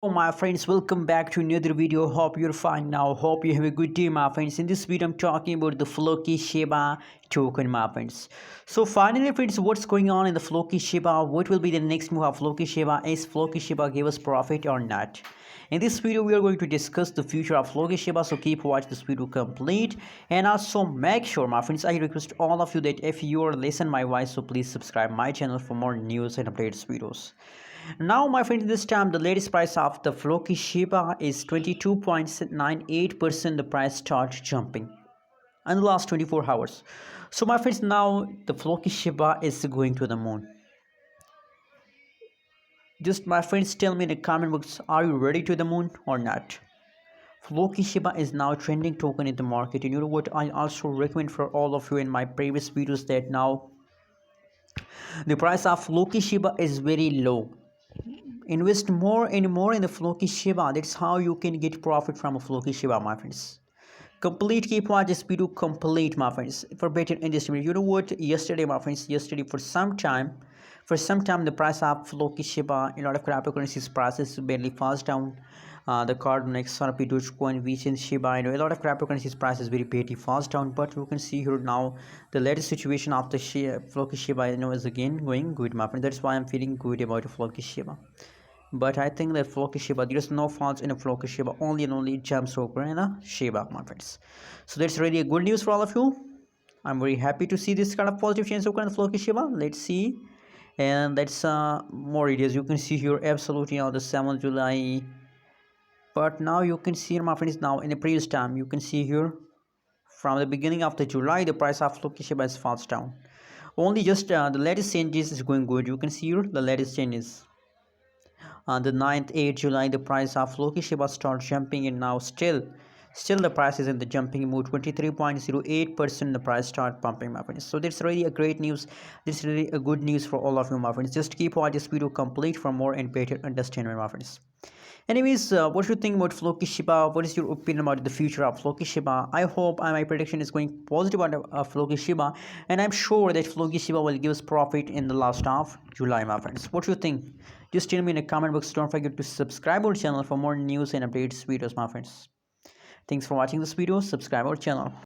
Oh my friends, welcome back to another video. Hope you're fine now. Hope you have a good day, my friends. In this video I'm talking about the Floki Shiba token, my friends. So finally friends, what's going on in the Floki Shiba? What will be the next move of Floki Shiba? Is Floki Shiba give us profit or not? In this video we are going to discuss the future of Floki Shiba, so keep watching this video complete. And also make sure, my friends, I request all of you that if you are listening my voice, so please subscribe my channel for more news and updates videos. Now, my friend, this time the latest price of the Floki Shiba is 22.98%. The price starts jumping in the last 24 hours. So, my friends, now the Floki Shiba is going to the moon. Just my friends, tell me in the comment box, are you ready to the moon or not? Floki Shiba is now trending token in the market, and you know what? I also recommend for all of you in my previous videos that now the price of Floki Shiba is very low. Invest more and more in the Floki Shiba. That's how you can get profit from a Floki Shiba, my friends. Complete, keep watch this video complete, my friends, for better understanding. You know what? Yesterday, my friends, yesterday for some time, the price of Floki Shiba, a lot of cryptocurrencies prices barely falls down. The card next XRP, Dogecoin, VC, Shiba, a lot of cryptocurrencies prices very petty fast down. But you can see here now the latest situation of the Floki Shiba, is again going good, my friend. That's why I'm feeling good about the Floki Shiba. But I think that Floki Shiba, there is no faults in a Floki Shiba, only and only jumps over in a Shiba, my friends. So that's really a good news for all of you. I'm very happy to see this kind of positive change occur in the Floki Shiba. Let's see. And that's more videos. You can see here absolutely on the 7th July. But now you can see, my friends, now in the previous time, you can see here from the beginning of the July, the price of Floki Shiba is falls down. Only just the latest changes is going good. You can see here the latest changes. On the 9th 8th July, the price of Floki Shiba starts jumping, and now still the price is in the jumping mood. 23.08% the price start pumping, my friends. So that's really a great news. This is really a good news for all of you, my friends. Just keep watching this video complete for more and better understanding, my friends. Anyways, what do you think about Floki Shiba? What is your opinion about the future of Floki Shiba? I hope my prediction is going positive on Floki Shiba, and I'm sure that Floki Shiba will give us profit in the last of July, my friends. What do you think? Just tell me in the comment box. Don't forget to subscribe our channel for more news and updates videos, my friends. Thanks for watching this video. Subscribe our channel.